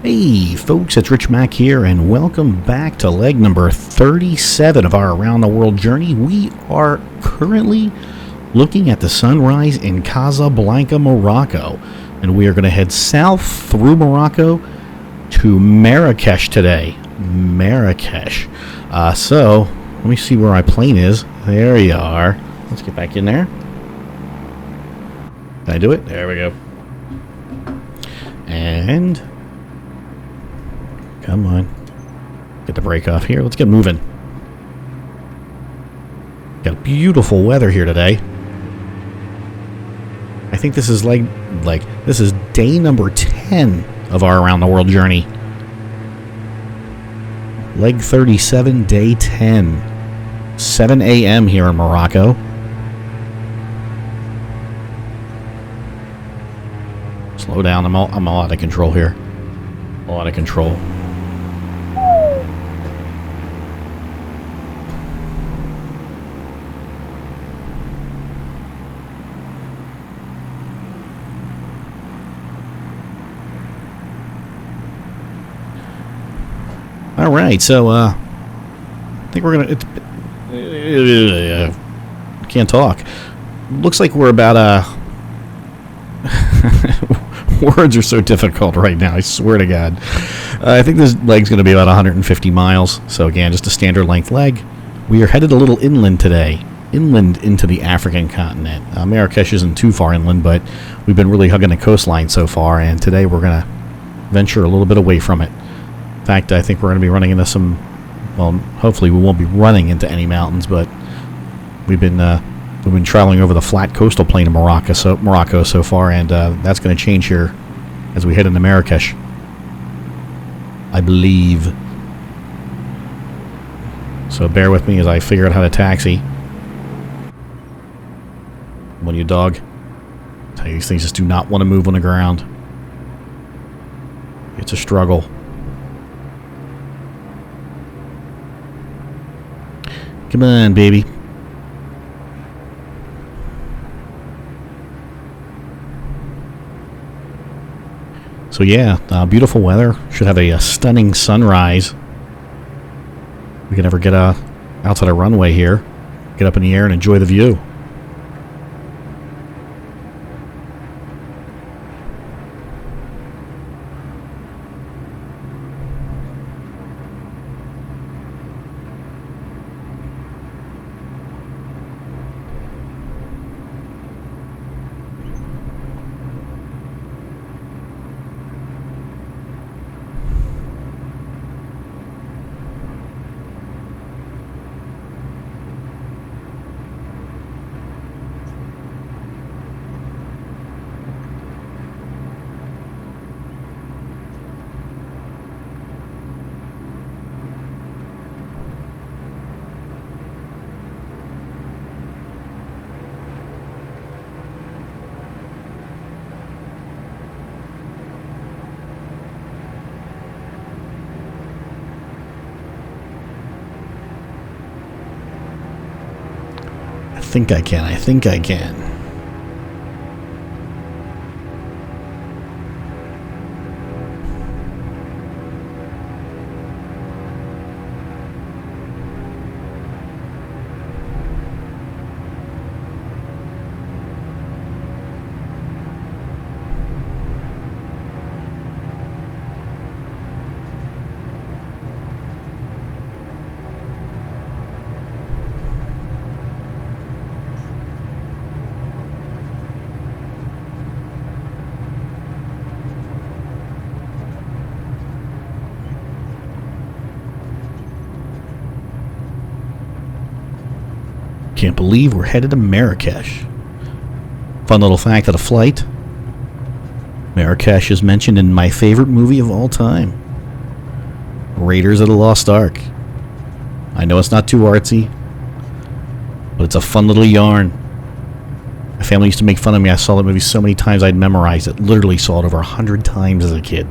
Hey folks, it's Rich Mack here, and welcome back to leg number 37 of our Around the World journey. We are currently looking at the sunrise in Casablanca, Morocco, and we are going to head south through Morocco to Marrakesh today. Marrakesh. So, let me see where my plane is. There you are. Let's get back in there. Can I do it? There we go. And come on. Get the brake off here. Let's get moving. Got beautiful weather here today. I think this is like this is day number 10 of our Around the World journey. Leg 37, day 10. 7 a.m. here in Morocco. Slow down. I'm all out of control here. All out of control. All right, so I think we're gonna. Can't talk. Looks like we're about words are so difficult right now. I swear to God. I think this leg's going to be about 150 miles. So again, just a standard length leg. We are headed a little inland today, inland into the African continent. Marrakesh isn't too far inland, but we've been really hugging the coastline so far, and today we're going to venture a little bit away from it. In fact, I think we're going to be running into some, well, hopefully we won't be running into any mountains, but we've been traveling over the flat coastal plain of Morocco so far, and that's going to change here as we head into Marrakesh, I believe. So bear with me as I figure out how to taxi. When you dog, I tell you, these things just do not want to move on the ground. It's a struggle. Come on, baby. So yeah, beautiful weather. Should have a stunning sunrise. We can never get outside a runway here. Get up in the air and enjoy the view. I think I can. Can't believe we're headed to Marrakesh. Fun little fact of the flight. Marrakesh is mentioned in my favorite movie of all time, Raiders of the Lost Ark. I know it's not too artsy, but it's a fun little yarn. My family used to make fun of me. I saw that movie so many times I'd memorized it. Literally saw it over 100 times as a kid.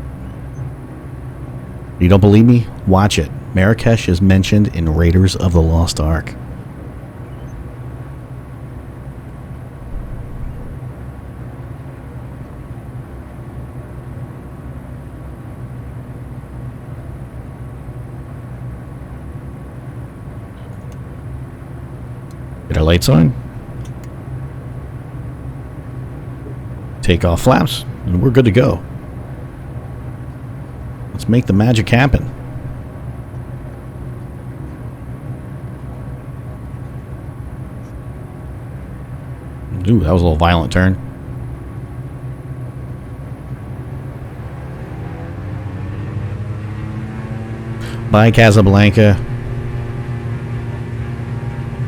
You don't believe me? Watch it. Marrakesh is mentioned in Raiders of the Lost Ark. lights on. Take off flaps, and we're good to go. Let's make the magic happen. Ooh, that was a little violent turn. Bye, Casablanca.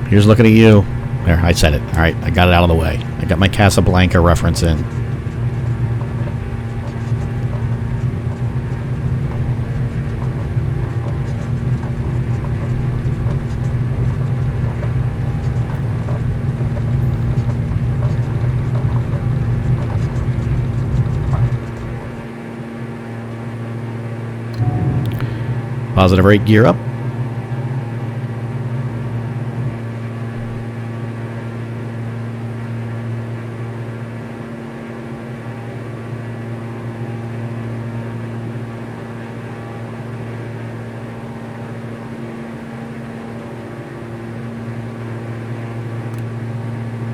Here's looking at you. There, I said it. All right, I got it out of the way. I got my Casablanca reference in. Positive rate, gear up.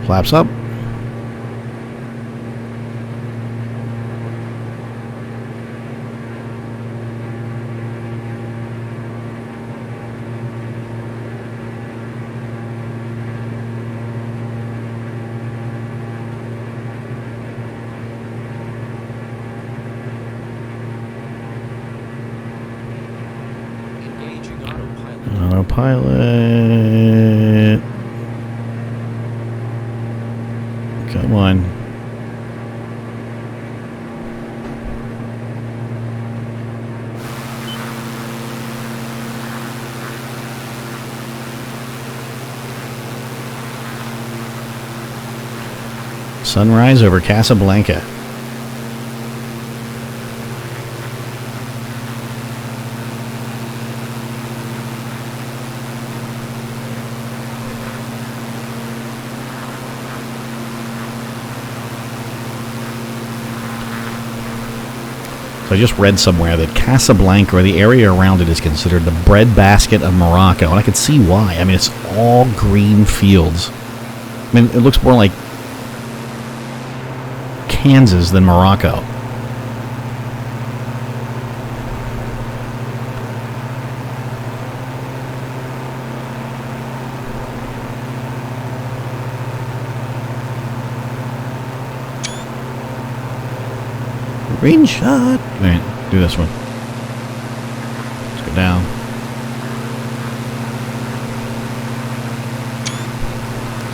Flaps up. Autopilot. Come on. Sunrise over Casablanca. So I just read somewhere that Casablanca, or the area around it, is considered the breadbasket of Morocco, and I can see why. I mean, it's all green fields. I mean, it looks more like Kansas than Morocco. Green shot. Alright, do this one. Let's go down.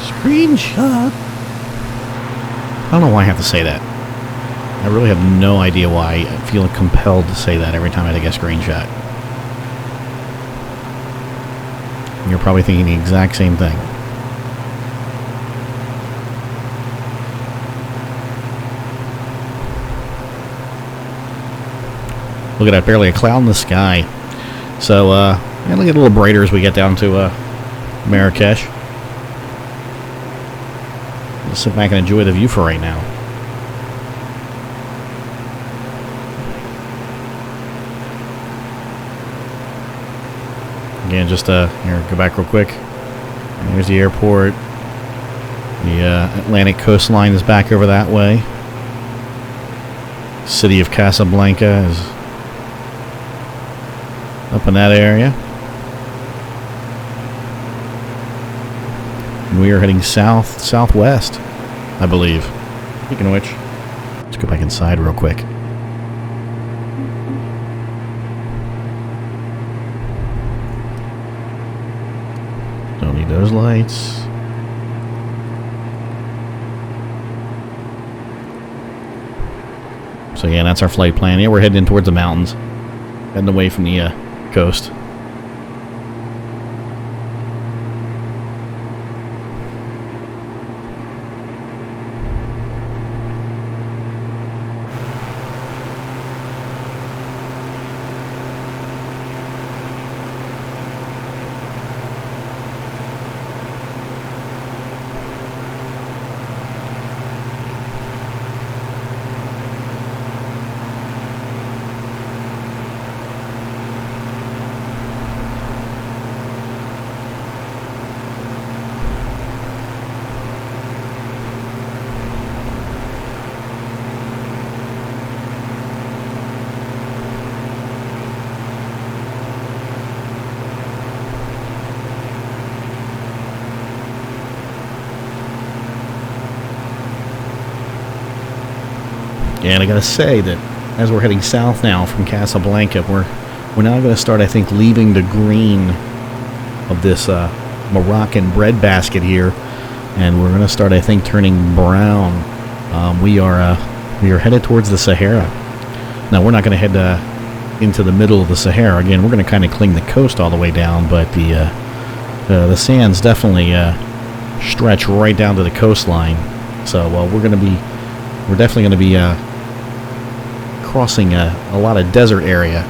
Screenshot. I don't know why I have to say that. I really have no idea why I feel compelled to say that every time I take a screenshot. You're probably thinking the exact same thing. Look at that, barely a cloud in the sky. So, it'll get a little brighter as we get down to Marrakesh. Let's sit back and enjoy the view for right now. Again, just here, go back real quick. And here's the airport. The Atlantic coastline is back over that way. City of Casablanca is up in that area. And we are heading southwest, I believe. Speaking of which, let's go back inside real quick. Don't need those lights. So yeah, that's our flight plan. Yeah, we're heading in towards the mountains, heading away from the coast. And I gotta say that as we're heading south now from Casablanca, we're now going to start, I think, leaving the green of this Moroccan breadbasket here, and we're going to start, I think, turning brown. We are headed towards the Sahara. Now, we're not going to head into the middle of the Sahara. Again, we're going to kind of cling the coast all the way down, but the sands definitely stretch right down to the coastline. So we're definitely going to be crossing a lot of desert area.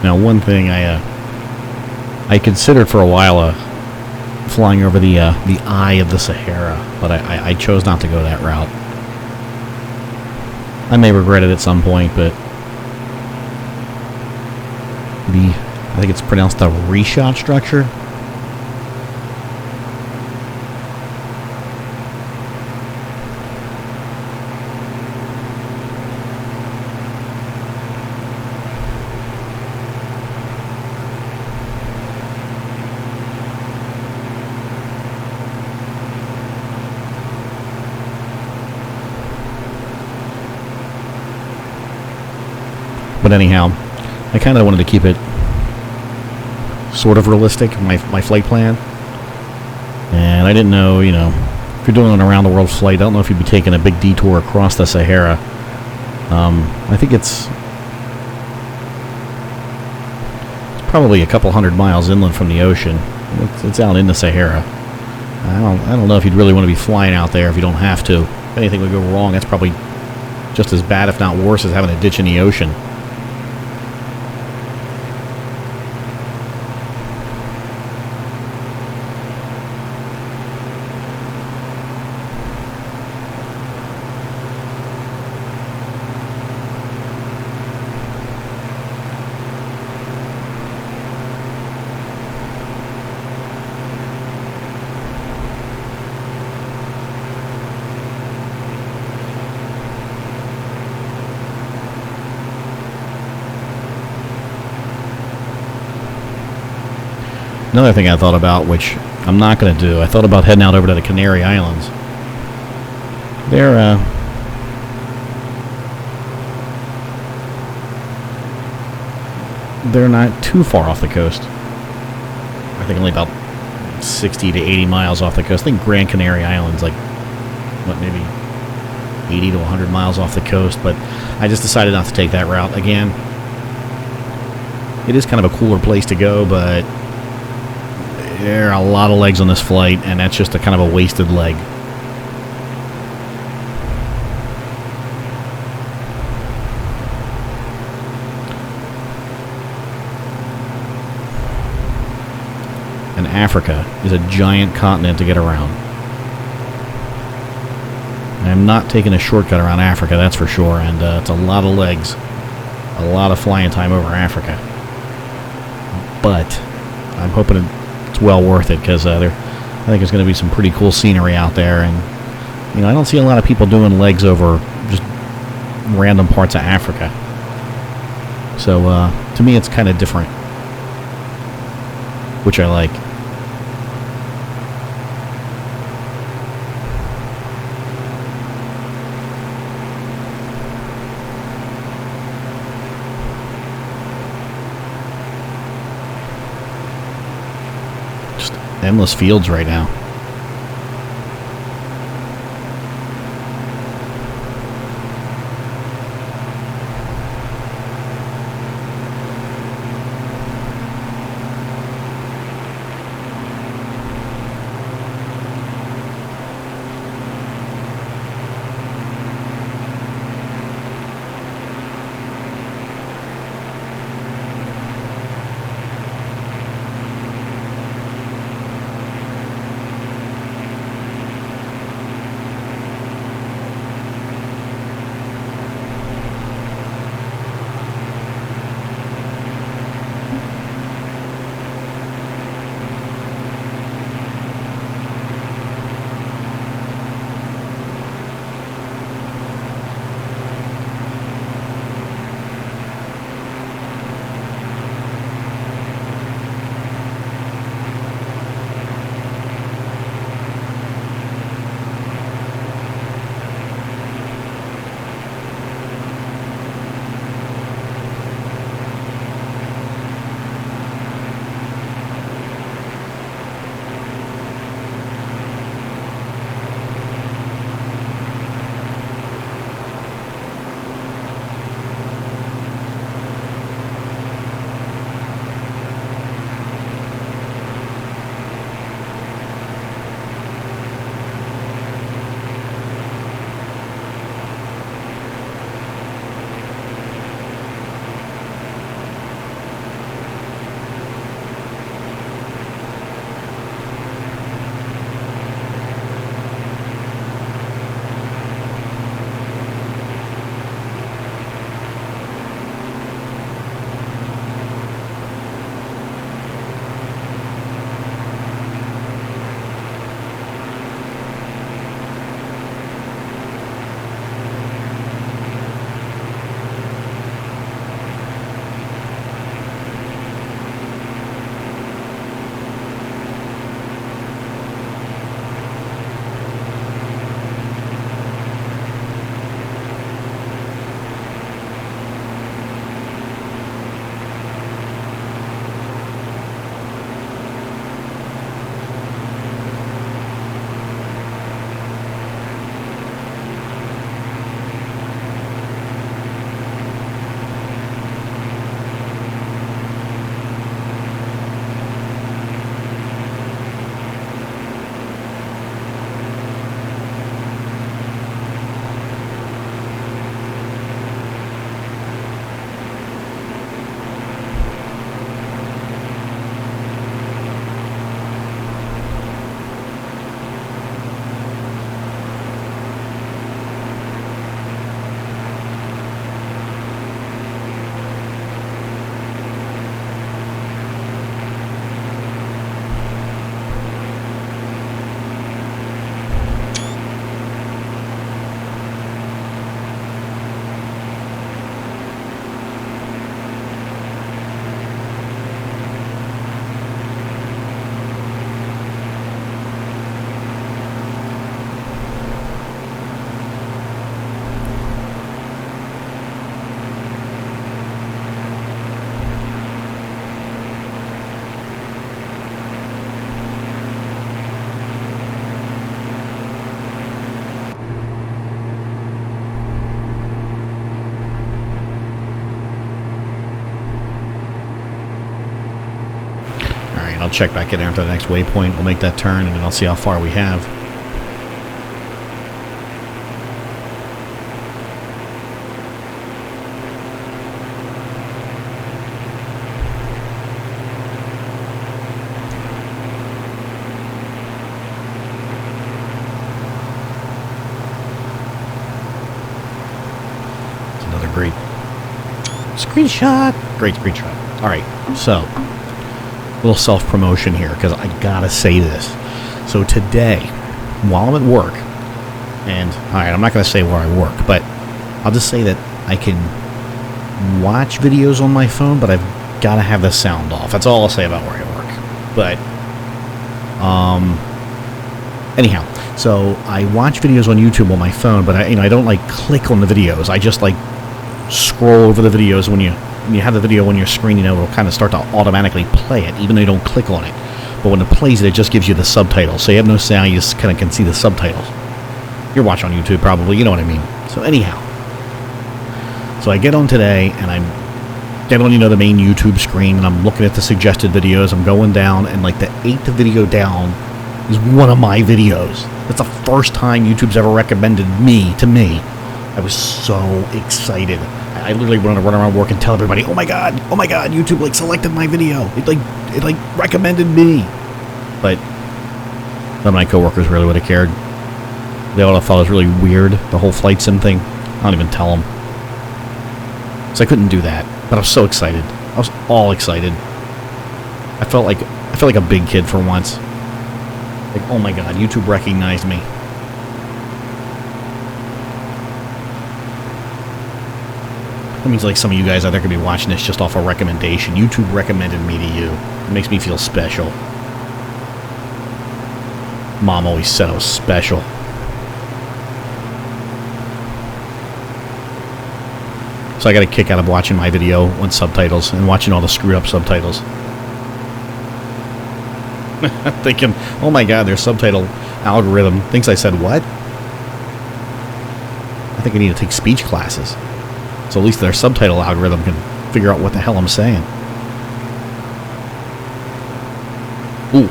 Now, one thing I considered for a while flying over the eye of the Sahara, but I chose not to go that route. I may regret it at some point, but I think it's pronounced the reshot structure. But anyhow, I kind of wanted to keep it sort of realistic, my flight plan. And I didn't know, if you're doing an around-the-world flight, I don't know if you'd be taking a big detour across the Sahara. I think it's probably a couple hundred miles inland from the ocean. It's out in the Sahara. I don't know if you'd really want to be flying out there if you don't have to. If anything would go wrong, that's probably just as bad, if not worse, as having a ditch in the ocean. Another thing I thought about, which I'm not going to do, I thought about heading out over to the Canary Islands. They're not too far off the coast. I think only about 60 to 80 miles off the coast. I think Gran Canaria Island's like, maybe 80 to 100 miles off the coast, but I just decided not to take that route. Again, it is kind of a cooler place to go, but there are a lot of legs on this flight, and that's just a kind of a wasted leg. And Africa is a giant continent to get around. I'm not taking a shortcut around Africa, that's for sure, and it's a lot of legs, a lot of flying time over Africa. But I'm hoping it's well worth it, because I think there's going to be some pretty cool scenery out there, and I don't see a lot of people doing legs over just random parts of Africa. So to me, it's kind of different, which I like. Endless fields right now. Alright, I'll check back in there after the next waypoint. We'll make that turn, and then I'll see how far we have. It's another great screenshot. Great screenshot. Alright, so little self-promotion here, because I gotta say this. So today, while I'm at work, and alright, I'm not gonna say where I work, but I'll just say that I can watch videos on my phone, but I've gotta have the sound off. That's all I'll say about where I work. But anyhow, so I watch videos on YouTube on my phone, but I don't like click on the videos. I just like scroll over the videos. When you have the video on your screen, it'll kind of start to automatically play it, even though you don't click on it. But when it plays it, it just gives you the subtitles. So you have no sound, you just kind of can see the subtitles. You're watching on YouTube probably, you know what I mean. So anyhow, so I get on today, and I get on, the main YouTube screen, and I'm looking at the suggested videos. I'm going down, and like the 8th video down is one of my videos. That's the first time YouTube's ever recommended me to me. I was so excited. I literally wanted to run around work and tell everybody, oh my god, YouTube like selected my video. It recommended me. But none of my coworkers really would have cared. They all thought it was really weird, the whole flight sim thing. I don't even tell them. So I couldn't do that. But I was so excited. I was all excited. I felt like a big kid for once. Like, oh my god, YouTube recognized me. That means like some of you guys out there could be watching this just off a recommendation. YouTube recommended me to you. It makes me feel special. Mom always said I was special. So I got a kick out of watching my video on subtitles and watching all the screwed up subtitles. Thinking, oh my god, their subtitle algorithm thinks I said what? I think I need to take speech classes. So at least their subtitle algorithm can figure out what the hell I'm saying. Ooh.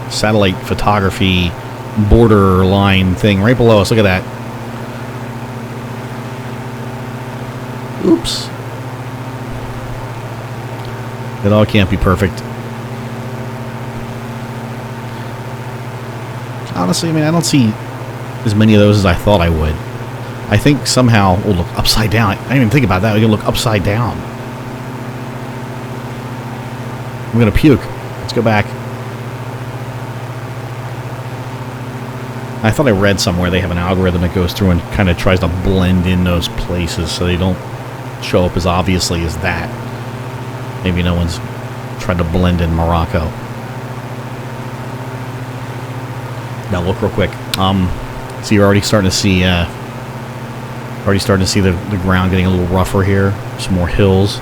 Satellite photography borderline thing right below us. Look at that. Oops. It all can't be perfect. Honestly, I mean, I don't see as many of those as I thought I would. I think somehow we'll look upside down. I didn't even think about that. We can look upside down. I'm going to puke. Let's go back. I thought I read somewhere they have an algorithm that goes through and kind of tries to blend in those places so they don't show up as obviously as that. Maybe no one's tried to blend in Morocco. Now look real quick. So you're already starting to see the ground getting a little rougher here. Some more hills.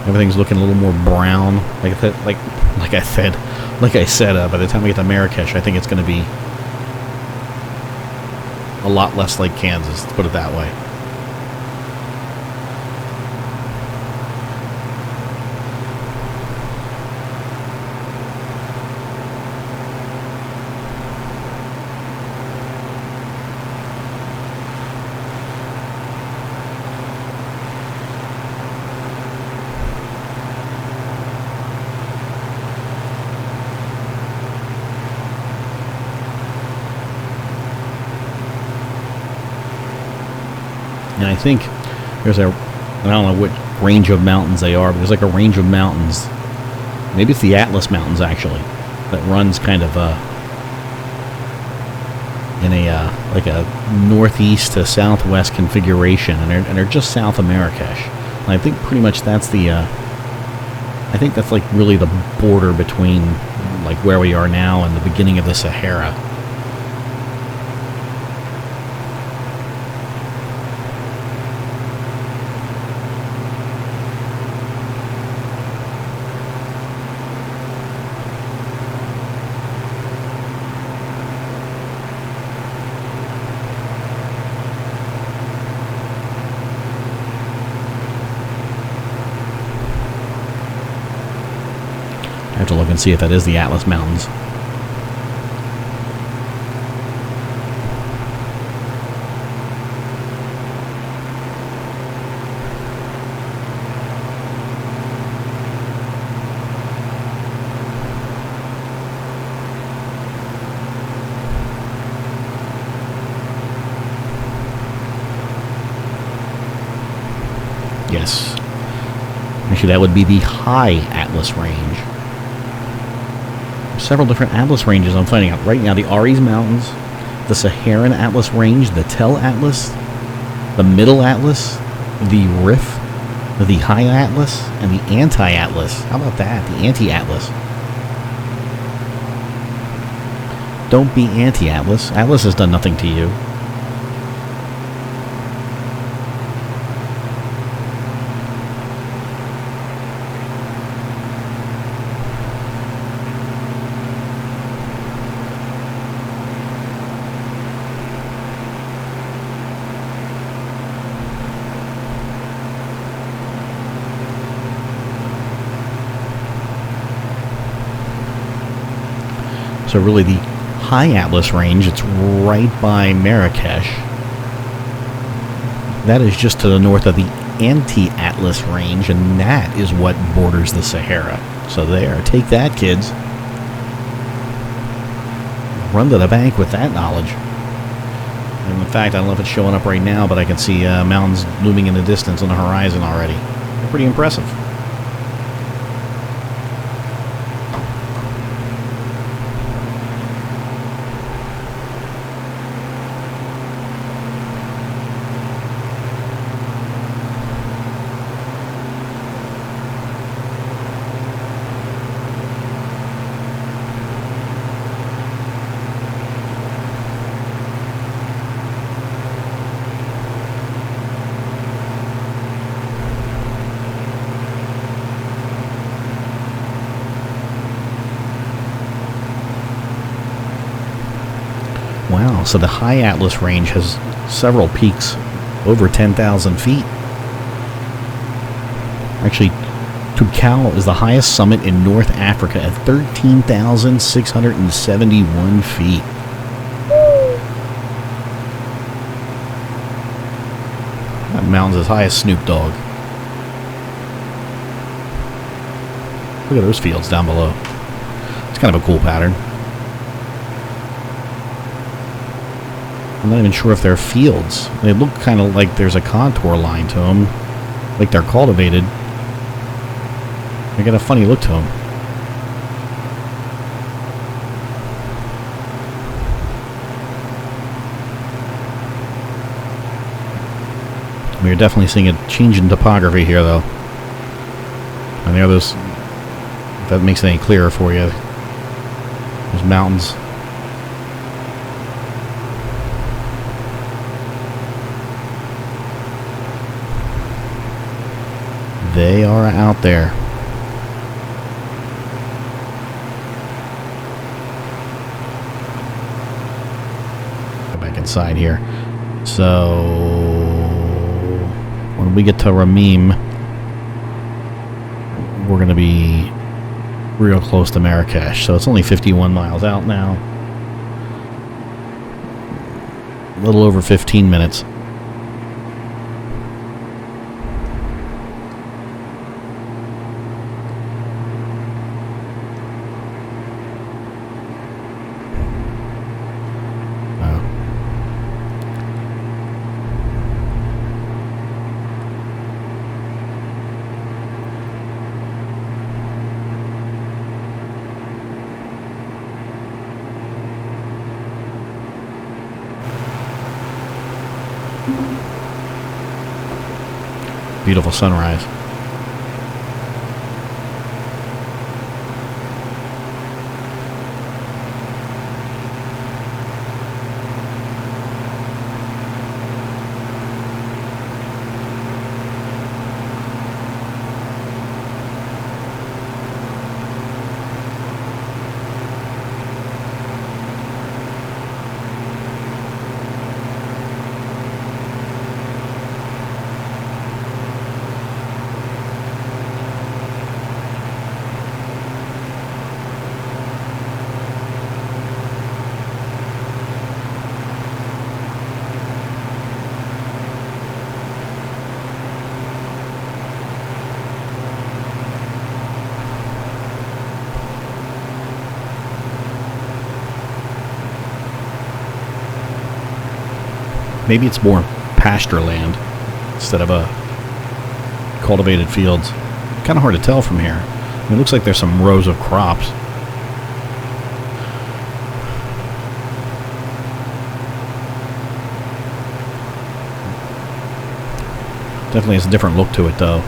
Everything's looking a little more brown. Like I said, by the time we get to Marrakesh, I think it's going to be a lot less like Kansas, let's put it that way. And I think there's I don't know what range of mountains they are, but there's like a range of mountains. Maybe it's the Atlas Mountains, actually, that runs kind of in a like a northeast to southwest configuration, and they're just south of Marrakesh. And I think pretty much that's I think that's like really the border between like where we are now and the beginning of the Sahara. have to look and see if that is the Atlas Mountains. Yes. Actually, that would be the High Atlas Range. There's several different Atlas ranges I'm finding out right now. The Aries Mountains, the Saharan Atlas Range, the Tel Atlas, the Middle Atlas, the Rif, the High Atlas, and the Anti-Atlas. How about that? The Anti-Atlas. Don't be Anti-Atlas. Atlas has done nothing to you. So really the High Atlas Range, it's right by Marrakesh. That is just to the north of the Anti-Atlas Range, and that is what borders the Sahara. So there, take that, kids. Run to the bank with that knowledge. And in fact, I don't know if it's showing up right now, but I can see mountains looming in the distance on the horizon already. They're pretty impressive. Wow, so the High Atlas Range has several peaks over 10,000 feet. Actually, Toubkal is the highest summit in North Africa at 13,671 feet. That mountain's as high as Snoop Dogg. Look at those fields down below. It's kind of a cool pattern. I'm not even sure if they're fields. They look kind of like there's a contour line to them, like they're cultivated. They got a funny look to them. We're definitely seeing a change in topography here, though. And there are those, if that makes it any clearer for you, there's mountains. They are out there. Go back inside here. So when we get to Ramim, we're going to be real close to Marrakesh. So it's only 51 miles out now. A little over 15 minutes. Beautiful sunrise. Maybe it's more pasture land instead of cultivated fields. Kind of hard to tell from here. I mean, it looks like there's some rows of crops. Definitely has a different look to it, though.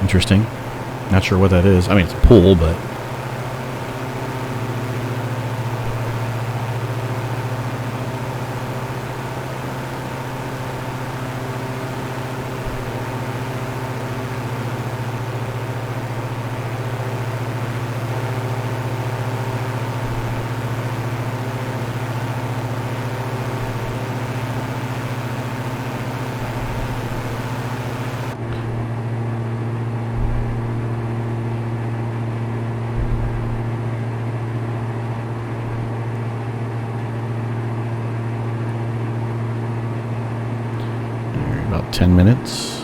Interesting. Not sure what that is. I mean, it's a pool, but... About 10 minutes.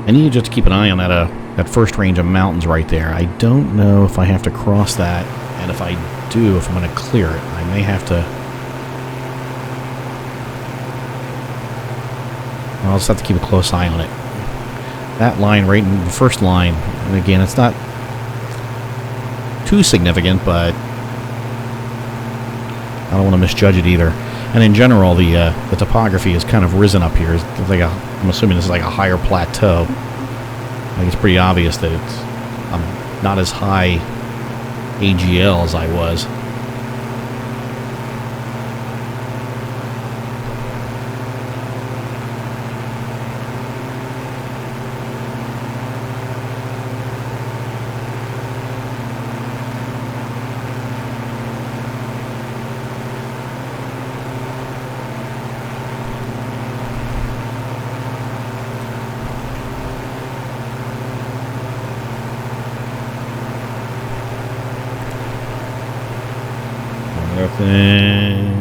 I need just to keep an eye on that that first range of mountains right there. I don't know if I have to cross that, and if I do, if I'm going to clear it, I may have to. I'll just have to keep a close eye on it. That line right in the first line, and again, it's not too significant, but I don't want to misjudge it either. And in general, the topography has kind of risen up here. It's like I'm assuming this is like a higher plateau. I think it's pretty obvious that I'm not as high AGL as I was. Nothing.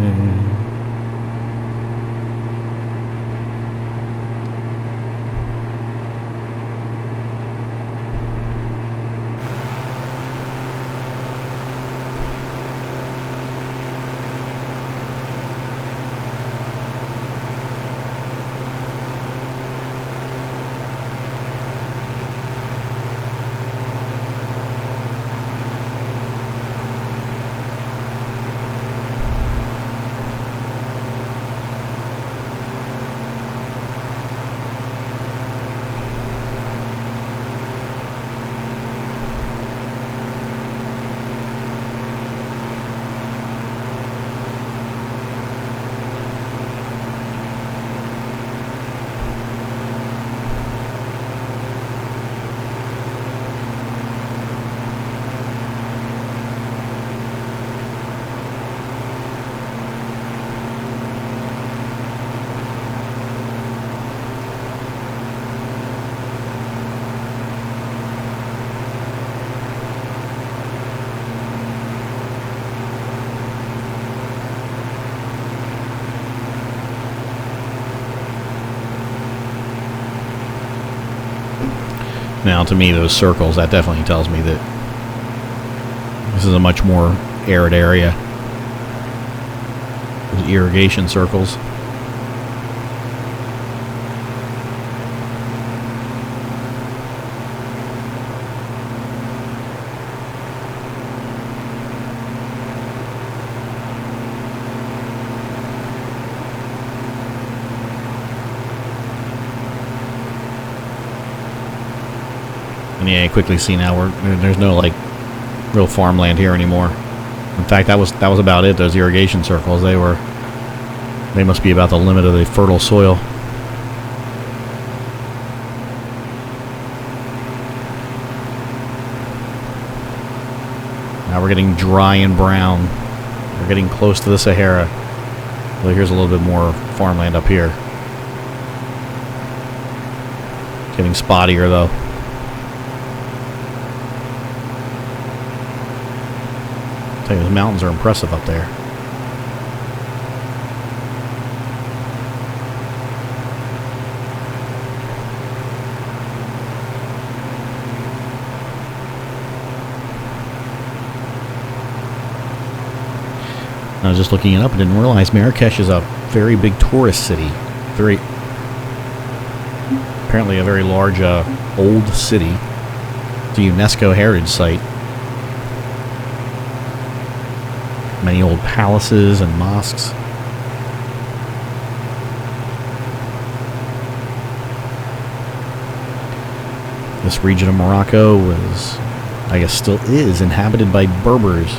Now, to me, those circles, that definitely tells me that this is a much more arid area. Those irrigation circles. And yeah, you quickly see now there's no like real farmland here anymore. In fact, that was about it. Those irrigation circles, they must be about the limit of the fertile soil. Now we're getting dry and brown. We're getting close to the Sahara. Well, here's a little bit more farmland up here. Getting spottier though. The mountains are impressive up there. I was just looking it up and didn't realize Marrakesh is a very big tourist city. Apparently a very large old city. It's a UNESCO heritage site. Many old palaces and mosques. This region of Morocco was, I guess still is, inhabited by Berbers.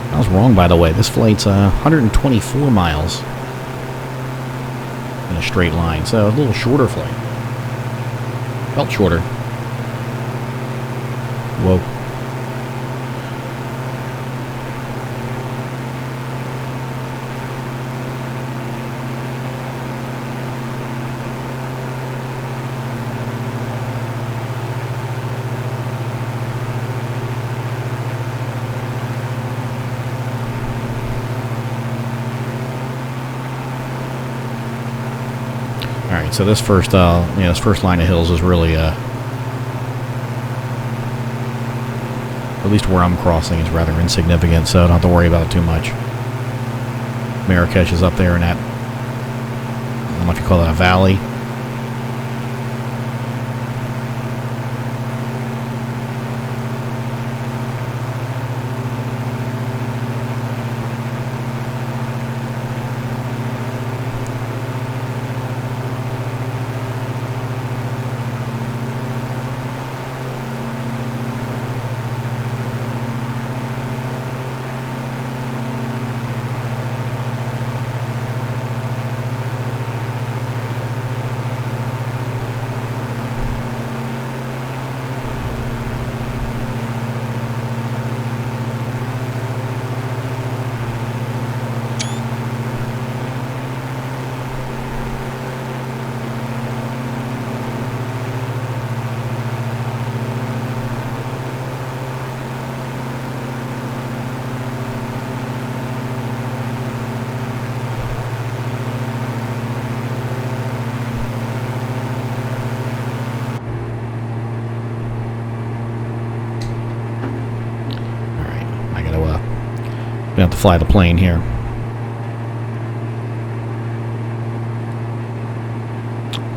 I was wrong, by the way. This flight's 124 miles. a straight line. So a little shorter flight. Felt shorter. Whoa. Alright, so this first this first line of hills is really at least where I'm crossing is rather insignificant, so I don't have to worry about it too much. Marrakesh is up there in that, I don't know if you call that a valley. We have to fly the plane here.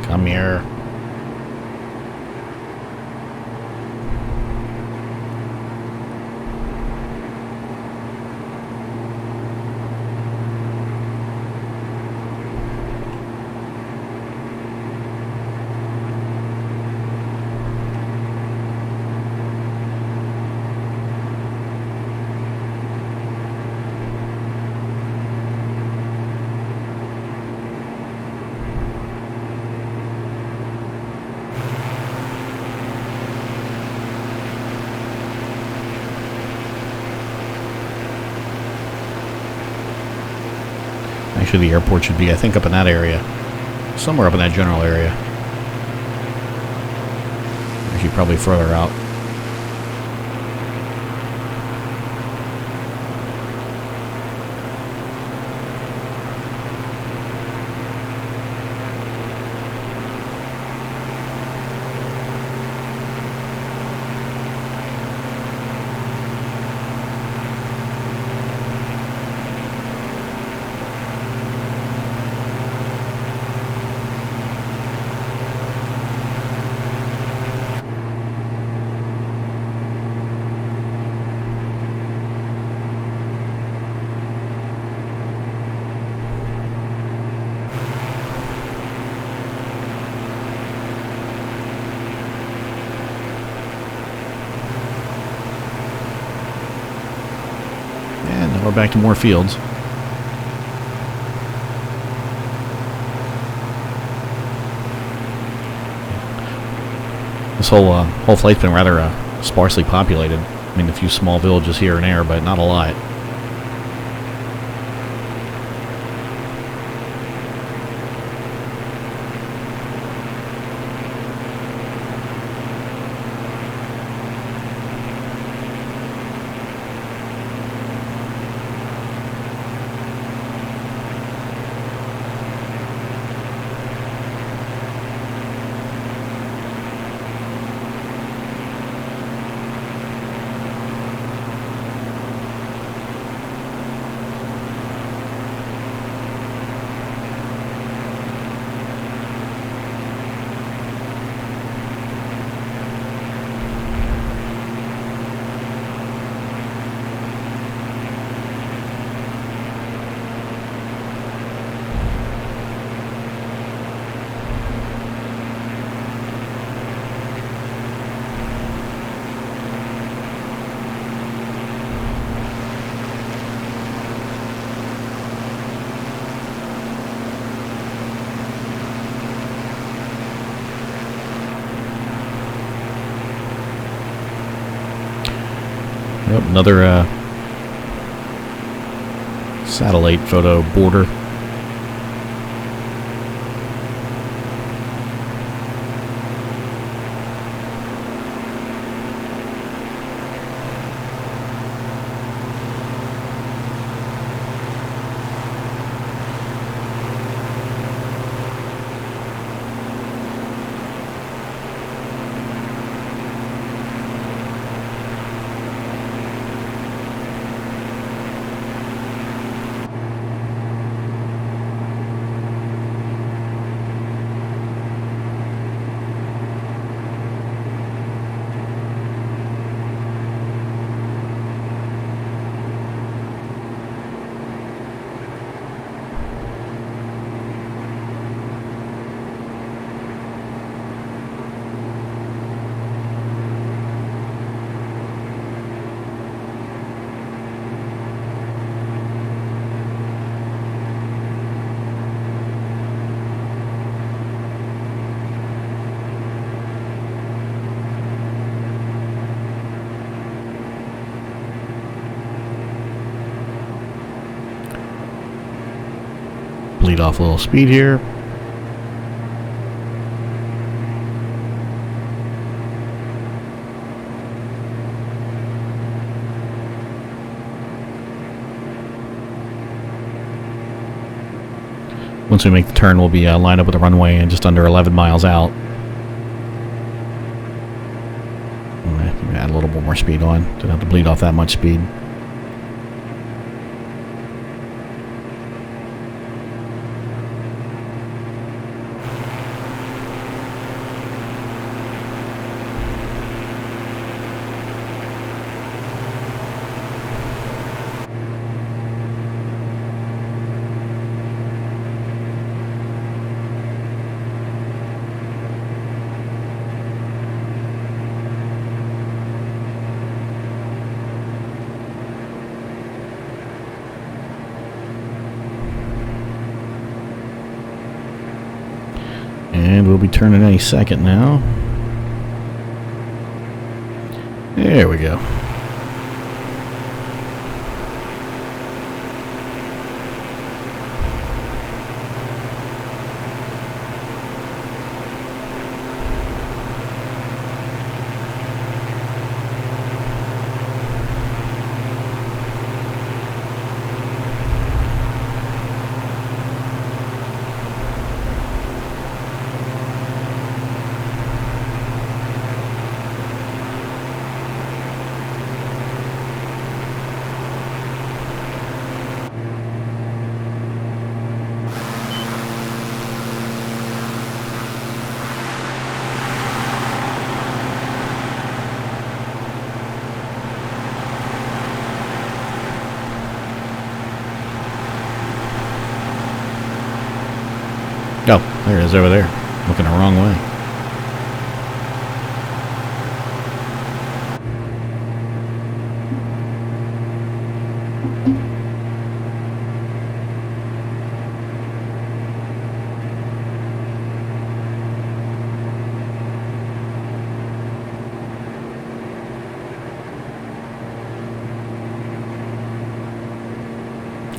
Come here. Actually, the airport should be, I think, up in that area. Somewhere up in that general area. Actually, probably further out. We're back to more fields. This whole flight's been rather sparsely populated. I mean, a few small villages here and there, but not a lot. Yep, another satellite photo border. Bleed off a little speed here. Once we make the turn, we'll be lined up with the runway and just under 11 miles out. Add a little bit more speed on. Don't have to bleed off that much speed. And we'll be turning any second now. There we go. Oh, there it is over there. Looking the wrong way.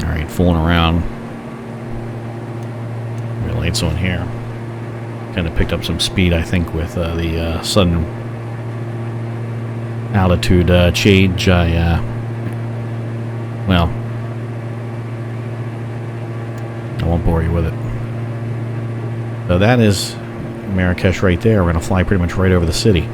Alright, fooling around. Lights on here. Kind of picked up some speed, I think, with the sudden altitude change. Well, I won't bore you with it. So that is Marrakesh right there. We're going to fly pretty much right over the city.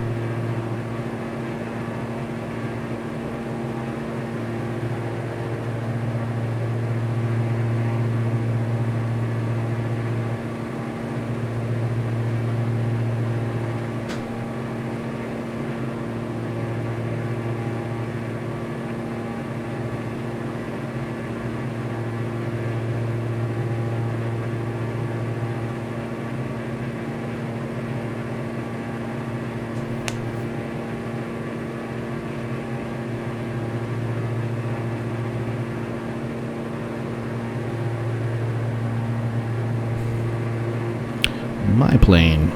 My plane.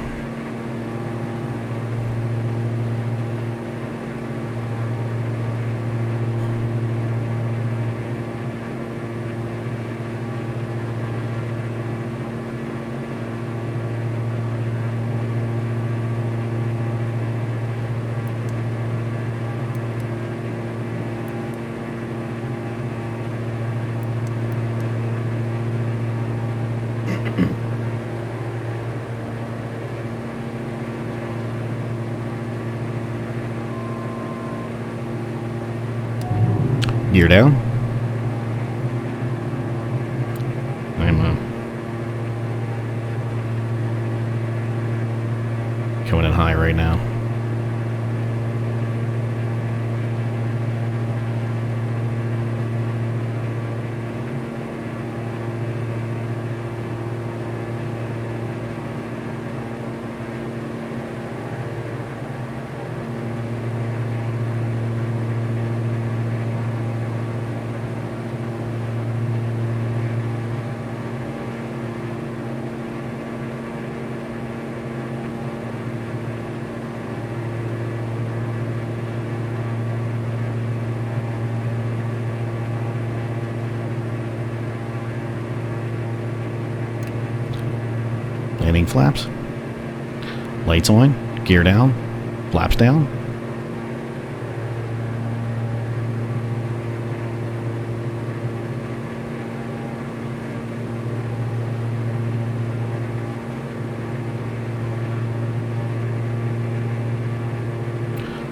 gear down. I'm coming in high right now. Landing flaps. Lights on. Gear down. Flaps down.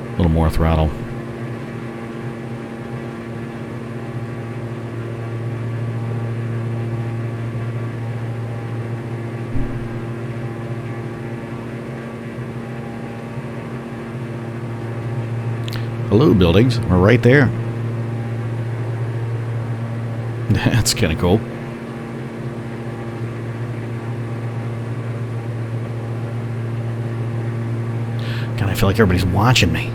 A little more throttle. Hello, buildings. We're right there. That's kind of cool. God, I feel like everybody's watching me.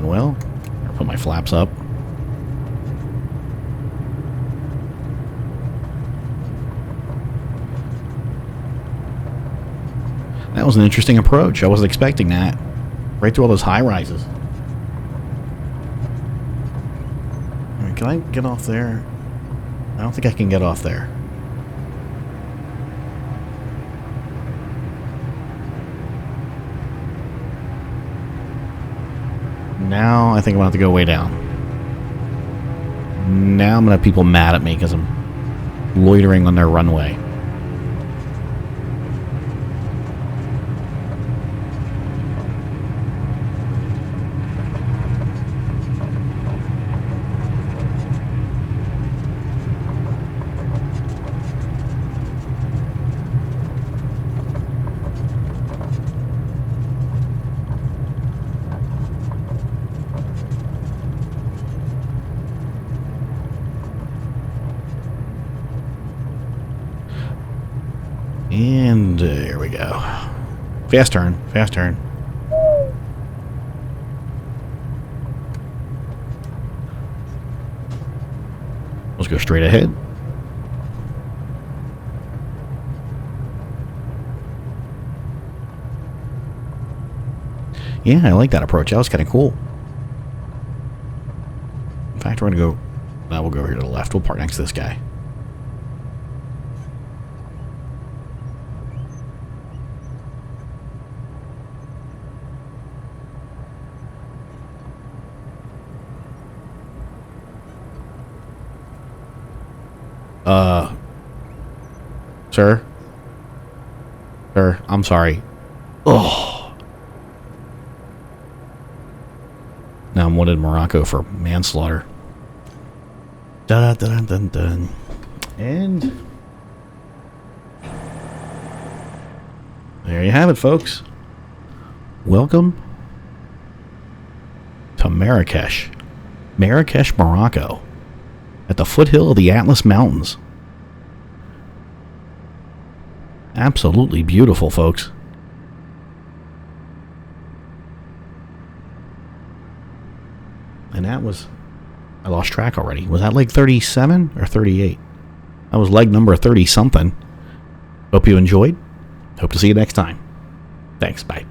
Well, I'll put my flaps up. That was an interesting approach. I wasn't expecting that. Right through all those high rises. I mean, can I get off there? I don't think I can get off there. Now I think I'm going to have to go way down. Now I'm going to have people mad at me because I'm loitering on their runway. And there we go. Fast turn, fast turn. Let's go straight ahead. Yeah, I like that approach. That was kind of cool. In fact, we're going to go... Now we'll go over here to the left. We'll park next to this guy. Sir? Sir, I'm sorry. Oh. Now I'm wanted in Morocco for manslaughter. Dun dun dun dun. And there you have it, folks. Welcome to Marrakesh. Marrakesh, Morocco. At the foothill of the Atlas Mountains. Absolutely beautiful, folks. And that was, I lost track already. Was that leg 37 or 38? That was leg number 30 something. Hope you enjoyed. Hope to see you next time. Thanks. Bye.